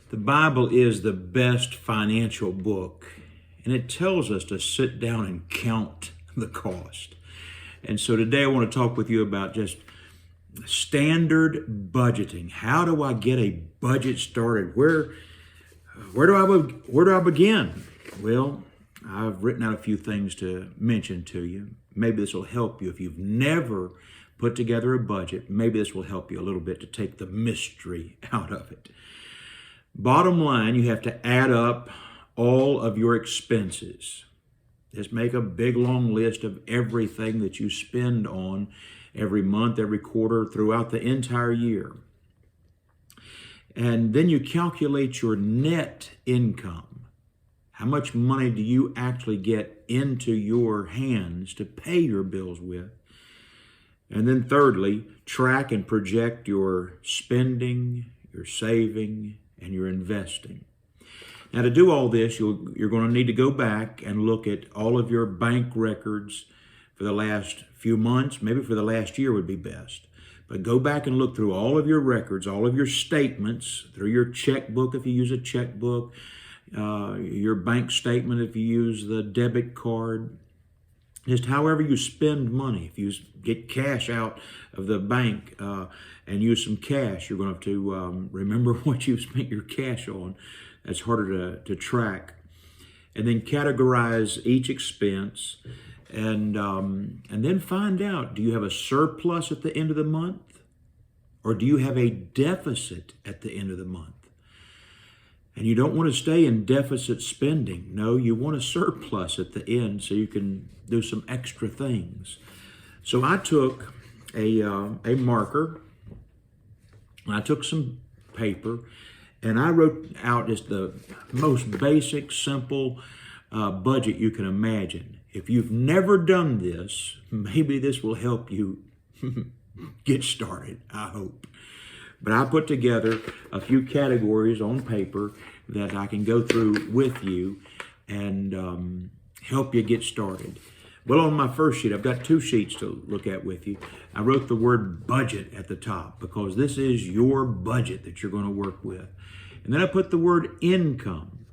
The Bible is the best financial book, and it tells us to sit down and count the cost. And so today I want to talk with you about just standard budgeting. How do I get a budget started? Where do I begin? Well, I've written out a few things to mention to you. Maybe this will help you if you've never put together a budget. Maybe this will help you a little bit to take the mystery out of it. Bottom line, you have to add up all of your expenses. Just make a big long list of everything that you spend on every month, every quarter, throughout the entire year. And then you calculate your net income. How much money do you actually get into your hands to pay your bills with? And then thirdly, track and project your spending, your saving, and your investing. Now, to do all this, you're going to need to go back and look at all of your bank records for the last few months, maybe for the last year would be best. But go back and look through all of your records, all of your statements, through your checkbook if you use a checkbook, your bank statement if you use the debit card, just however you spend money. If you get cash out of the bank and use some cash, you're going to have to remember what you've spent your cash on. That's harder to track. And then categorize each expense and then find out, do you have a surplus at the end of the month? Or do you have a deficit at the end of the month? And you don't want to stay in deficit spending. No, you want a surplus at the end so you can do some extra things. So I took a marker, and I took some paper, and I wrote out just the most basic, simple budget you can imagine. If you've never done this, maybe this will help you get started, I hope. But I put together a few categories on paper that I can go through with you and help you get started. Well, on my first sheet, I've got two sheets to look at with you. I wrote the word budget at the top because this is your budget that you're going to work with. And then I put the word income.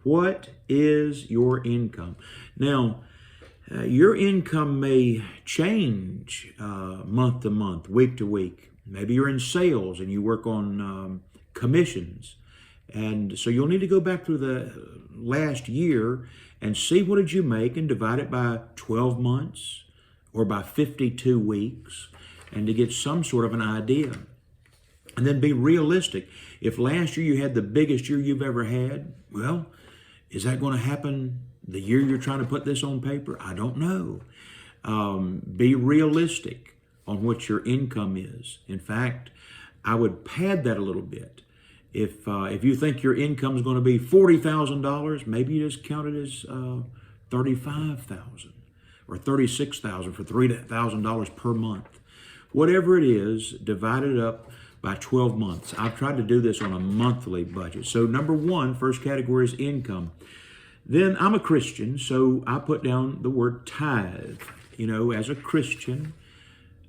What is your income? Now, your income may change month to month, week to week. Maybe you're in sales and you work on commissions. And so you'll need to go back through the last year and see what did you make and divide it by 12 months or by 52 weeks and to get some sort of an idea. And then be realistic. If last year you had the biggest year you've ever had, well, is that going to happen the year you're trying to put this on paper? I don't know. Be realistic on what your income is. In fact, I would pad that a little bit. If you think your income is going to be $40,000, maybe you just count it as $35,000 or $36,000 for $3,000 per month. Whatever it is, divide it up by 12 months. I've tried to do this on a monthly budget. So number one, first category is income. Then I'm a Christian, so I put down the word tithe. You know, as a Christian,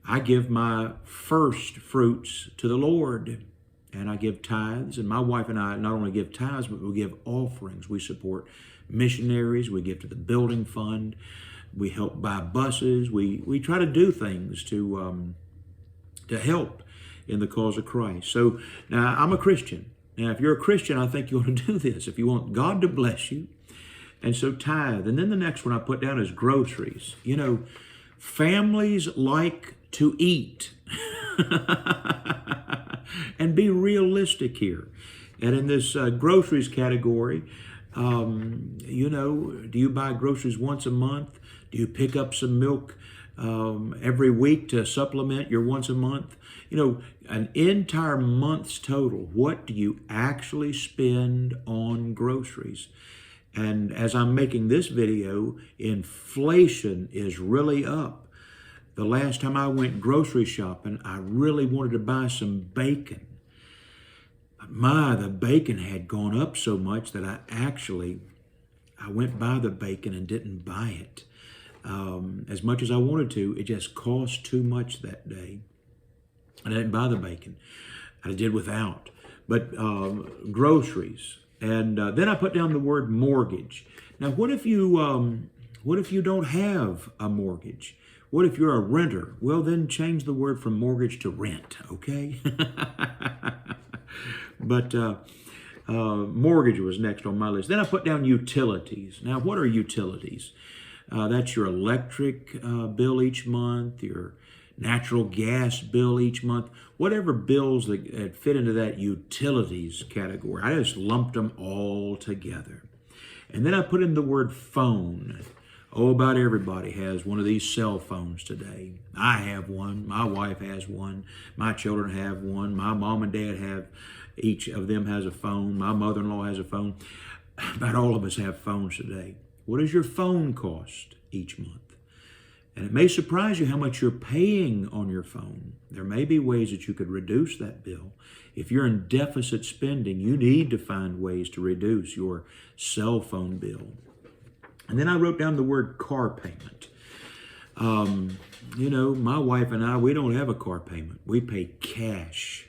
I give my first fruits to the Lord, and I give tithes. And my wife and I not only give tithes, but we give offerings. We support missionaries. We give to the building fund. We help buy buses. We try to do things to help in the cause of Christ. So now I'm a Christian. Now, if you're a Christian, I think you ought to do this if you want God to bless you. And so tithe. And then the next one I put down is groceries. You know, families like to eat. And be realistic here. And in this groceries category, you know, do you buy groceries once a month? Do you pick up some milk every week to supplement your once a month? You know, an entire month's total. What do you actually spend on groceries? And as I'm making this video, inflation is really up. The last time I went grocery shopping, I really wanted to buy some bacon. But the bacon had gone up so much that I went by the bacon and didn't buy it. As much as I wanted to, it just cost too much that day. And I didn't buy the bacon. I did without. but groceries. And then I put down the word mortgage. Now, what if you don't have a mortgage? What if you're a renter? Well, then change the word from mortgage to rent, okay? But mortgage was next on my list. Then I put down utilities. Now, what are utilities? That's your electric bill each month, your natural gas bill each month, whatever bills that fit into that utilities category. I just lumped them all together. And then I put in the word phone. Oh, about everybody has one of these cell phones today. I have one. My wife has one. My children have one. My mom and dad have, each of them has a phone. My mother-in-law has a phone. About all of us have phones today. What does your phone cost each month? And it may surprise you how much you're paying on your phone. There may be ways that you could reduce that bill. If you're in deficit spending, you need to find ways to reduce your cell phone bill. And then I wrote down the word car payment. My wife and I, we don't have a car payment. We pay cash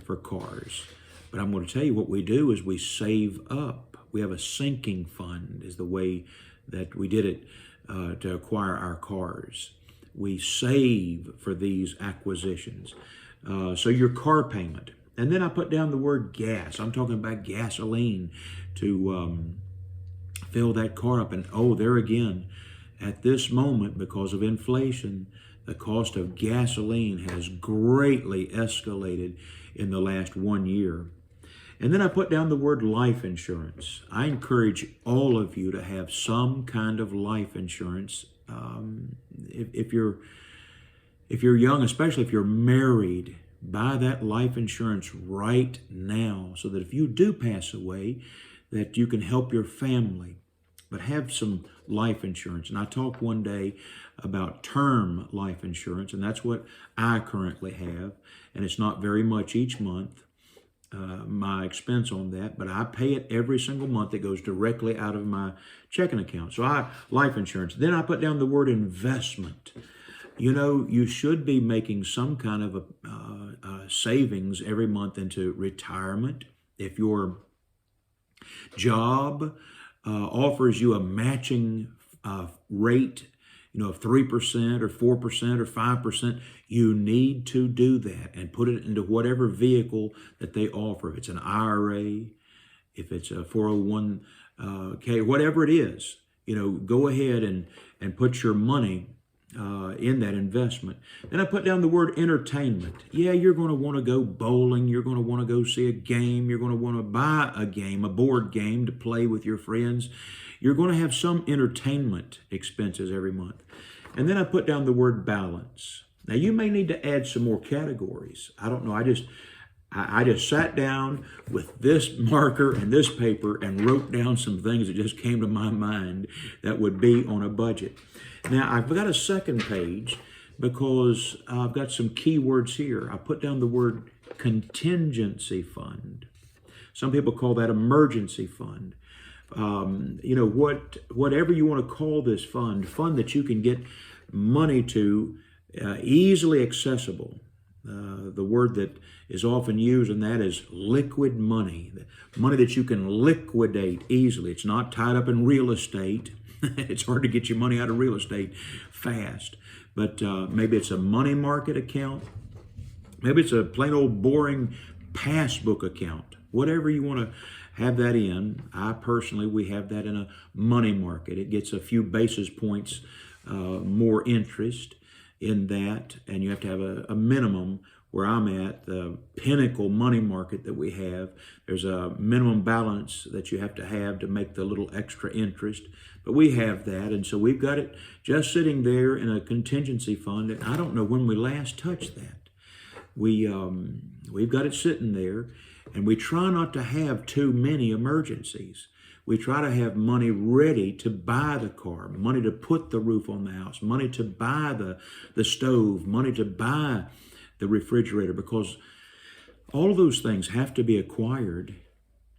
for cars. But I'm going to tell you what we do is we save up. We have a sinking fund is the way that we did it to acquire our cars. We save for these acquisitions. So your car payment. And then I put down the word gas. I'm talking about gasoline to fill that car up. And there again, at this moment, because of inflation, the cost of gasoline has greatly escalated in the last 1 year. And then I put down the word life insurance. I encourage all of you to have some kind of life insurance. If you're young, especially if you're married, buy that life insurance right now so that if you do pass away, that you can help your family. But have some life insurance. And I talked one day about term life insurance, and that's what I currently have. And it's not very much each month, my expense on that, but I pay it every single month. It goes directly out of my checking account. So life insurance. Then I put down the word investment. You should be making some kind of a savings every month into retirement. If your job offers you a matching rate, of 3% or 4% or 5%, you need to do that and put it into whatever vehicle that they offer. If it's an IRA, if it's a 401k, whatever it is, go ahead and put your money in that investment. Then I put down the word entertainment. Yeah, you're going to want to go bowling. You're going to want to go see a game. You're going to want to buy a game, a board game to play with your friends. You're going to have some entertainment expenses every month. And then I put down the word balance. Now, you may need to add some more categories. I don't know. I just sat down with this marker and this paper and wrote down some things that just came to my mind that would be on a budget. Now, I've got a second page because I've got some keywords here. I put down the word contingency fund. Some people call that emergency fund. Whatever you want to call this fund that you can get money to easily accessible. The word that is often used, and that is liquid money. Money that you can liquidate easily. It's not tied up in real estate. It's hard to get your money out of real estate fast. But maybe it's a money market account. Maybe it's a plain old boring passbook account. Whatever you want to have that in. We have that in a money market. It gets a few basis points more interest in that, and you have to have a minimum. Where I'm at, the Pinnacle money market that we have, there's a minimum balance that you have to make the little extra interest. But we have that, and so we've got it just sitting there in a contingency fund, and I don't know when we last touched that. We've got it sitting there, and we try not to have too many emergencies. We try to have money ready to buy the car, money to put the roof on the house, money to buy the stove, money to buy the refrigerator, because all of those things have to be acquired.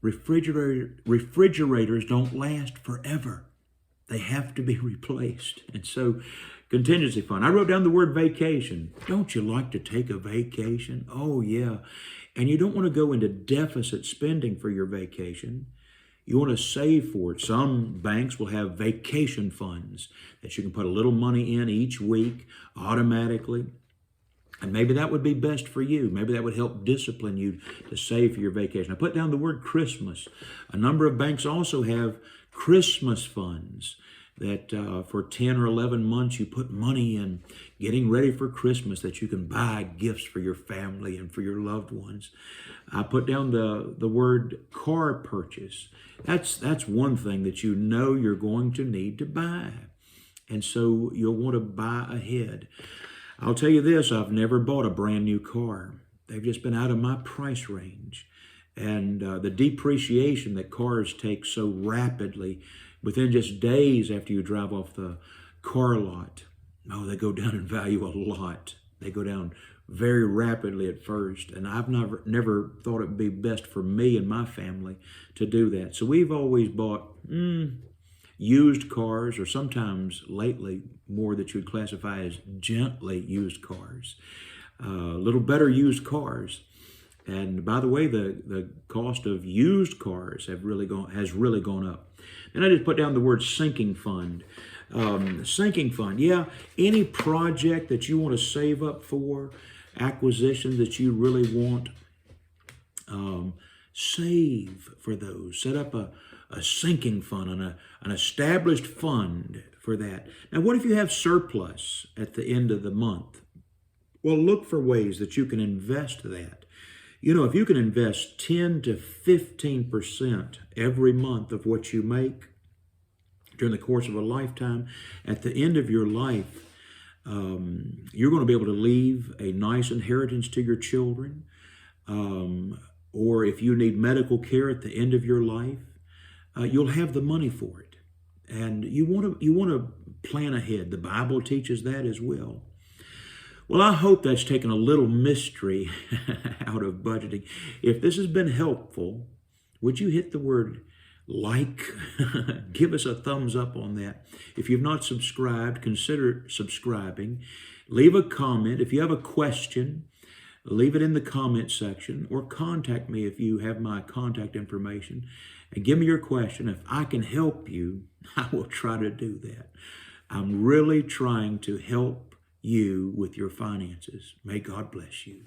Refrigerators don't last forever. They have to be replaced. And so, contingency fund. I wrote down the word vacation. Don't you like to take a vacation? Oh, yeah. And you don't want to go into deficit spending for your vacation. You want to save for it. Some banks will have vacation funds that you can put a little money in each week automatically. And maybe that would be best for you. Maybe that would help discipline you to save for your vacation. I put down the word Christmas. A number of banks also have Christmas funds that for 10 or 11 months you put money in getting ready for Christmas that you can buy gifts for your family and for your loved ones. I put down the word car purchase. That's one thing that you know you're going to need to buy. And so you'll want to buy ahead. I'll tell you this, I've never bought a brand new car. They've just been out of my price range. And the depreciation that cars take so rapidly, within just days after you drive off the car lot, oh, they go down in value a lot. They go down very rapidly at first. And I've never thought it would be best for me and my family to do that. So we've always bought used cars, or sometimes lately more that you would classify as gently used cars, little better used cars. And by the way, the cost of used cars has really gone up. And I just put down the word sinking fund. Sinking fund, yeah, any project that you want to save up for, acquisitions that you really want, save for those. Set up a sinking fund, an established fund for that. Now, what if you have surplus at the end of the month? Well, look for ways that you can invest that. You know, if you can invest 10 to 15% every month of what you make during the course of a lifetime, at the end of your life, you're going to be able to leave a nice inheritance to your children. Or if you need medical care at the end of your life, you'll have the money for it. And you want to plan ahead. The Bible teaches that as well. Well, I hope that's taken a little mystery out of budgeting. If this has been helpful, would you hit the word like? Give us a thumbs up on that. If you've not subscribed, consider subscribing. Leave a comment. If you have a question, leave it in the comment section, or contact me if you have my contact information, and give me your question. If I can help you, I will try to do that. I'm really trying to help you with your finances. May God bless you.